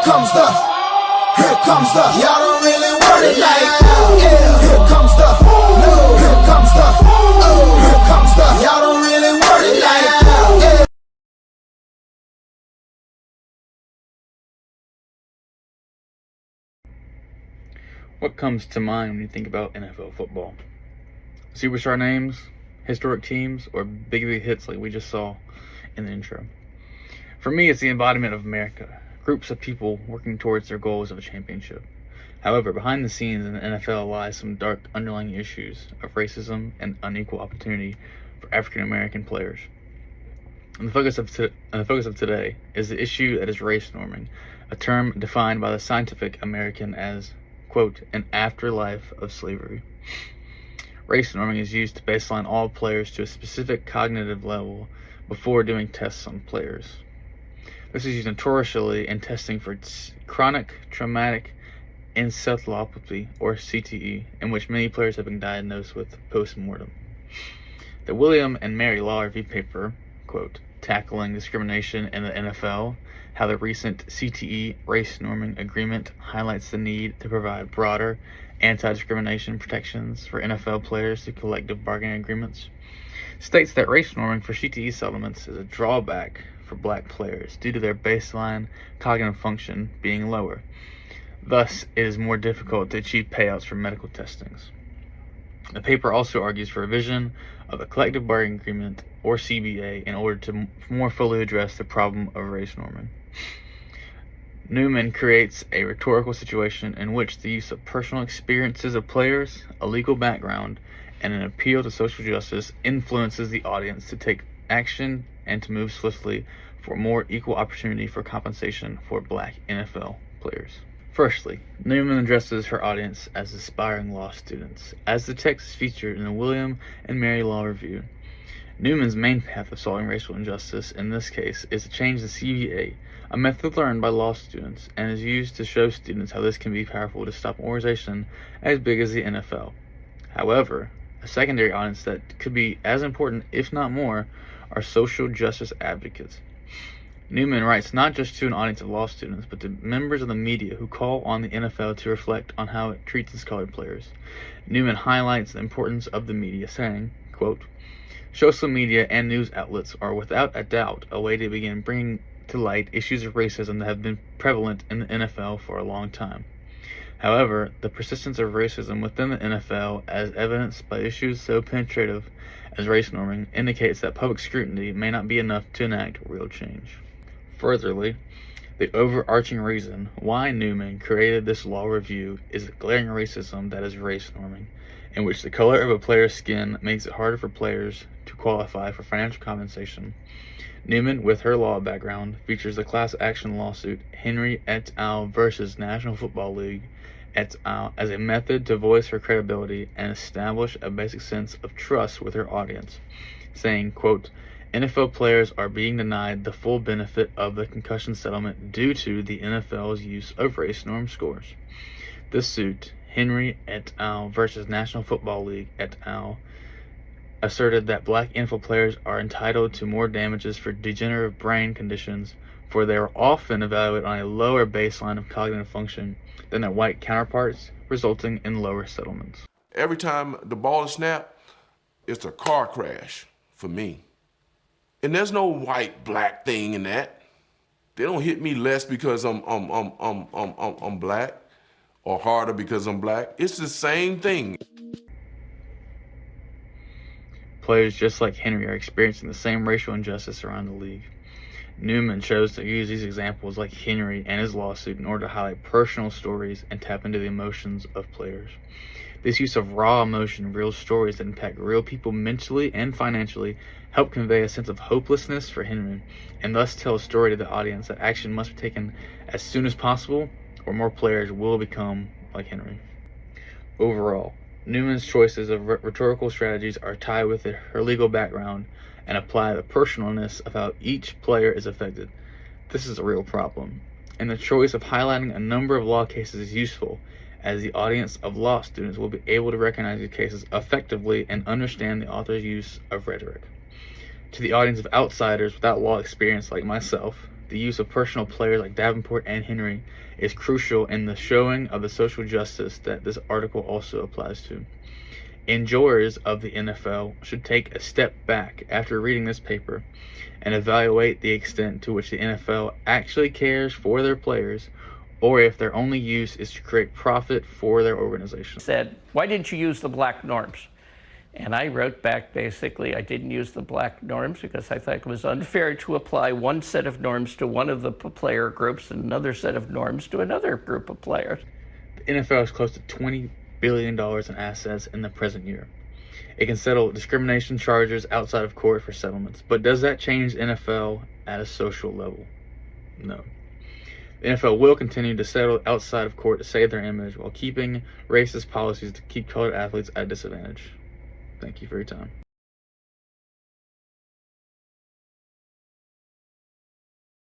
comes the, here comes the, y'all don't really want it like that. Yeah, here comes the, no, here comes the, oh, here comes the, y'all don't really want it like that. Yeah. What comes to mind when you think about NFL football? Superstar names, historic teams, or big hits like we just saw in the intro? For me, it's the embodiment of America, groups of people working towards their goals of a championship. However, behind the scenes in the NFL lies some dark underlying issues of racism and unequal opportunity for African American players. And the focus of today is the issue that is race norming, a term defined by the Scientific American as, quote, an afterlife of slavery. Race norming is used to baseline all players to a specific cognitive level before doing tests on players. This is used notoriously in testing for chronic traumatic encephalopathy, or CTE, in which many players have been diagnosed with post-mortem. The William and Mary Law Review paper, quote, Tackling Discrimination in the NFL, how the recent CTE race norming agreement highlights the need to provide broader anti-discrimination protections for NFL players through collective bargaining agreements, states that race norming for CTE settlements is a drawback for black players due to their baseline cognitive function being lower. Thus, it is more difficult to achieve payouts for medical testings. The paper also argues for revision of the collective bargaining agreement, or CBA, in order to more fully address the problem of race norming. Newman creates a rhetorical situation in which the use of personal experiences of players, a legal background, and an appeal to social justice influences the audience to take action and to move swiftly for more equal opportunity for compensation for black NFL players. Firstly, Newman addresses her audience as aspiring law students, as the text is featured in the William and Mary Law Review. Newman's main path of solving racial injustice in this case is to change the CBA, a method learned by law students, and is used to show students how this can be powerful to stop an organization as big as the NFL. However, a secondary audience that could be as important, if not more, are social justice advocates. Newman writes not just to an audience of law students, but to members of the media who call on the NFL to reflect on how it treats its colored players. Newman highlights the importance of the media, saying, quote, social media and news outlets are without a doubt a way to begin bringing to light issues of racism that have been prevalent in the NFL for a long time. However, the persistence of racism within the NFL, as evidenced by issues so penetrative as race norming, indicates that public scrutiny may not be enough to enact real change. Furtherly, the overarching reason why Newman created this law review is the glaring racism that is race norming, in which the color of a player's skin makes it harder for players to qualify for financial compensation. Newman, with her law background, features the class action lawsuit Henry et al. Versus National Football League et al. As a method to voice her credibility and establish a basic sense of trust with her audience, saying, quote, NFL players are being denied the full benefit of the concussion settlement due to the NFL's use of race norm scores. This suit, Henry et al. Versus National Football League et al., asserted that black NFL players are entitled to more damages for degenerative brain conditions, for they are often evaluated on a lower baseline of cognitive function than their white counterparts, resulting in lower settlements. Every time the ball is snapped, it's a car crash for me. And there's no white black thing in that. They don't hit me less because I'm black, or harder because I'm black. It's the same thing. Players just like Henry are experiencing the same racial injustice around the league. Newman chose to use these examples like Henry and his lawsuit in order to highlight personal stories and tap into the emotions of players. This use of raw emotion, real stories that impact real people mentally and financially, help convey a sense of hopelessness for Henry, and thus tell a story to the audience that action must be taken as soon as possible, or more players will become like Henry. Overall, Newman's choices of rhetorical strategies are tied with her legal background and apply the personalness of how each player is affected. This is a real problem, and the choice of highlighting a number of law cases is useful, as the audience of law students will be able to recognize these cases effectively and understand the author's use of rhetoric. To the audience of outsiders without law experience like myself, the use of personal players like Davenport and Henry is crucial in the showing of the social justice that this article also applies to. Enjoyers of the NFL should take a step back after reading this paper and evaluate the extent to which the NFL actually cares for their players, or if their only use is to create profit for their organization. Said, why didn't you use the black norms? And I wrote back, basically, I didn't use the black norms because I thought it was unfair to apply one set of norms to one of the player groups and another set of norms to another group of players. The NFL is close to $20 billion in assets in the present year. It can settle discrimination charges outside of court for settlements. But does that change NFL at a social level? No. The NFL will continue to settle outside of court to save their image while keeping racist policies to keep colored athletes at a disadvantage. Thank you for your time.